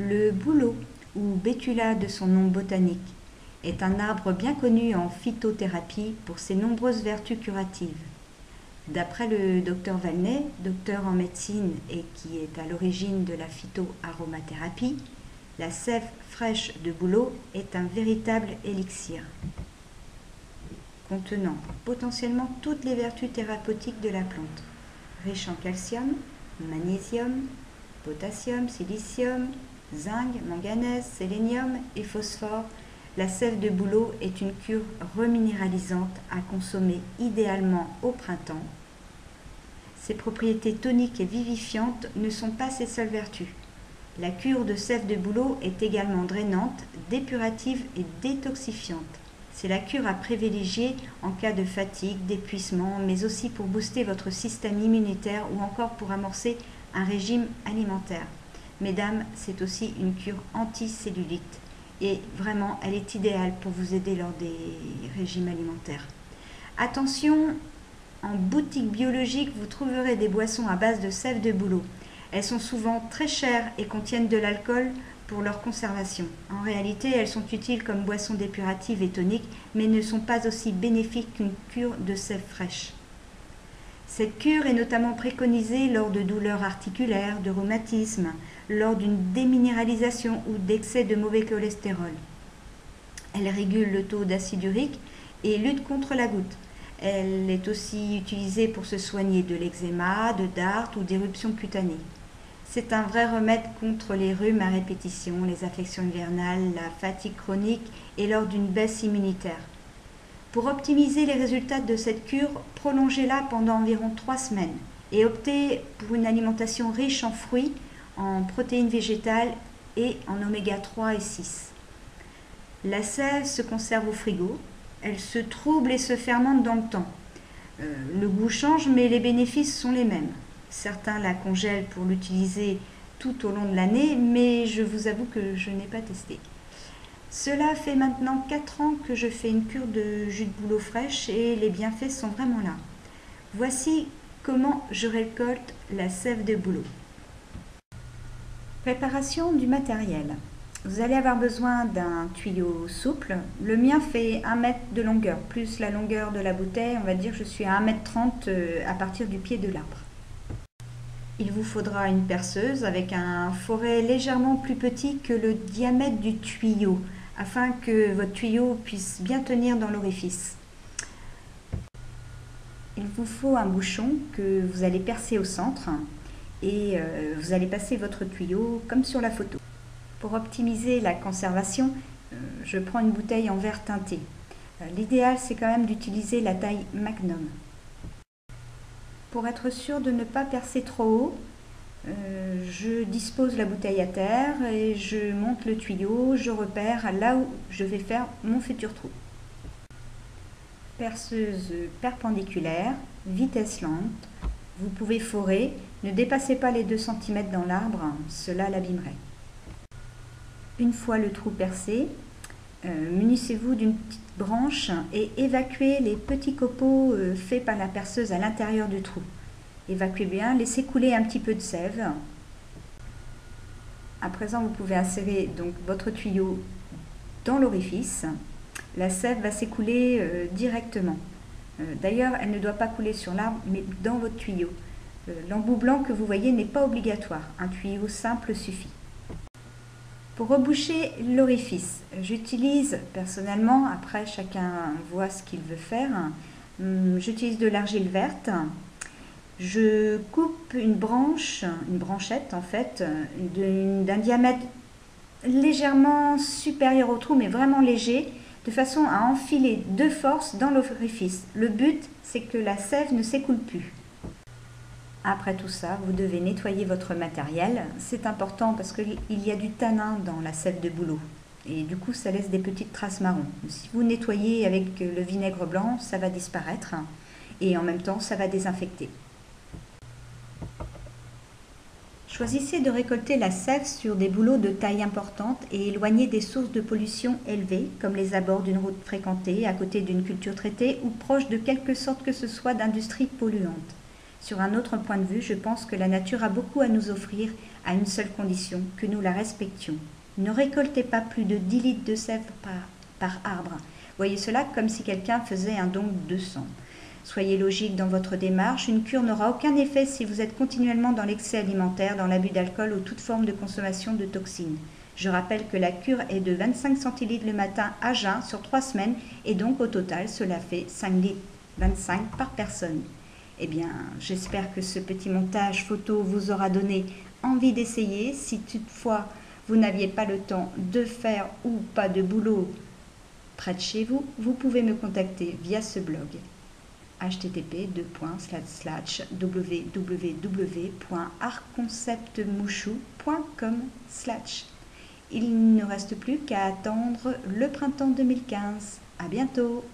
Le bouleau, ou Betula de son nom botanique, est un arbre bien connu en phytothérapie pour ses nombreuses vertus curatives. D'après le docteur Valnet, docteur en médecine et qui est à l'origine de la phytoaromathérapie, la sève fraîche de bouleau est un véritable élixir, contenant potentiellement toutes les vertus thérapeutiques de la plante, riche en calcium, magnésium, potassium, silicium, zinc, manganèse, sélénium et phosphore. La sève de bouleau est une cure reminéralisante à consommer idéalement au printemps. Ses propriétés toniques et vivifiantes ne sont pas ses seules vertus. La cure de sève de bouleau est également drainante, dépurative et détoxifiante. C'est la cure à privilégier en cas de fatigue, d'épuisement, mais aussi pour booster votre système immunitaire ou encore pour amorcer un régime alimentaire. Mesdames, c'est aussi une cure anti-cellulite et vraiment, elle est idéale pour vous aider lors des régimes alimentaires. Attention, en boutique biologique, vous trouverez des boissons à base de sève de bouleau. Elles sont souvent très chères et contiennent de l'alcool pour leur conservation. En réalité, elles sont utiles comme boissons dépuratives et toniques, mais ne sont pas aussi bénéfiques qu'une cure de sève fraîche. Cette cure est notamment préconisée lors de douleurs articulaires, de rhumatisme, lors d'une déminéralisation ou d'excès de mauvais cholestérol. Elle régule le taux d'acide urique et lutte contre la goutte. Elle est aussi utilisée pour se soigner de l'eczéma, de dartres ou d'éruptions cutanées. C'est un vrai remède contre les rhumes à répétition, les affections hivernales, la fatigue chronique et lors d'une baisse immunitaire. Pour optimiser les résultats de cette cure, prolongez-la pendant environ 3 semaines et optez pour une alimentation riche en fruits, en protéines végétales et en oméga 3 et 6. La sève se conserve au frigo, elle se trouble et se fermente dans le temps. Le goût change, mais les bénéfices sont les mêmes. Certains la congèlent pour l'utiliser tout au long de l'année, mais je vous avoue que je n'ai pas testé. Cela fait maintenant 4 ans que je fais une cure de jus de bouleau fraîche et les bienfaits sont vraiment là. Voici comment je récolte la sève de bouleau. Préparation du matériel. Vous allez avoir besoin d'un tuyau souple. Le mien fait 1 mètre de longueur, plus la longueur de la bouteille. On va dire que je suis à 1,30 m à partir du pied de l'arbre. Il vous faudra une perceuse avec un foret légèrement plus petit que le diamètre du tuyau, afin que votre tuyau puisse bien tenir dans l'orifice. Il vous faut un bouchon que vous allez percer au centre et vous allez passer votre tuyau comme sur la photo. Pour optimiser la conservation, je prends une bouteille en verre teinté. L'idéal, c'est quand même d'utiliser la taille Magnum. Pour être sûr de ne pas percer trop haut, je dispose la bouteille à terre et je monte le tuyau, je repère là où je vais faire mon futur trou. Perceuse perpendiculaire, vitesse lente, vous pouvez forer, ne dépassez pas les 2 cm dans l'arbre, cela l'abîmerait. Une fois le trou percé, munissez-vous d'une petite branche et évacuez les petits copeaux faits par la perceuse à l'intérieur du trou. Évacuez bien, laissez couler un petit peu de sève. À présent, vous pouvez insérer donc votre tuyau dans l'orifice. La sève va s'écouler directement. D'ailleurs, elle ne doit pas couler sur l'arbre, mais dans votre tuyau. L'embout blanc que vous voyez n'est pas obligatoire. Un tuyau simple suffit. Pour reboucher l'orifice, j'utilise personnellement, après chacun voit ce qu'il veut faire, j'utilise de l'argile verte. Je coupe une branchette en fait, d'un diamètre légèrement supérieur au trou, mais vraiment léger, de façon à enfiler de force dans l'orifice. Le but, c'est que la sève ne s'écoule plus. Après tout ça, vous devez nettoyer votre matériel. C'est important parce qu'il y a du tanin dans la sève de bouleau. Et du coup, ça laisse des petites traces marron. Si vous nettoyez avec le vinaigre blanc, ça va disparaître. Et en même temps, ça va désinfecter. Choisissez de récolter la sève sur des bouleaux de taille importante et éloignez des sources de pollution élevées, comme les abords d'une route fréquentée, à côté d'une culture traitée ou proche de quelque sorte que ce soit d'industrie polluante. Sur un autre point de vue, je pense que la nature a beaucoup à nous offrir à une seule condition, que nous la respections. Ne récoltez pas plus de 10 litres de sève par arbre. Voyez cela comme si quelqu'un faisait un don de sang. Soyez logique dans votre démarche, une cure n'aura aucun effet si vous êtes continuellement dans l'excès alimentaire, dans l'abus d'alcool ou toute forme de consommation de toxines. Je rappelle que la cure est de 25 centilitres le matin à jeun sur 3 semaines et donc au total cela fait 5 litres 25 par personne. Eh bien, j'espère que ce petit montage photo vous aura donné envie d'essayer. Si toutefois vous n'aviez pas le temps de faire ou pas de boulot près de chez vous, vous pouvez me contacter via ce blog http://www.artconceptmouchou.com/. Il ne reste plus qu'à attendre le printemps 2015. À bientôt!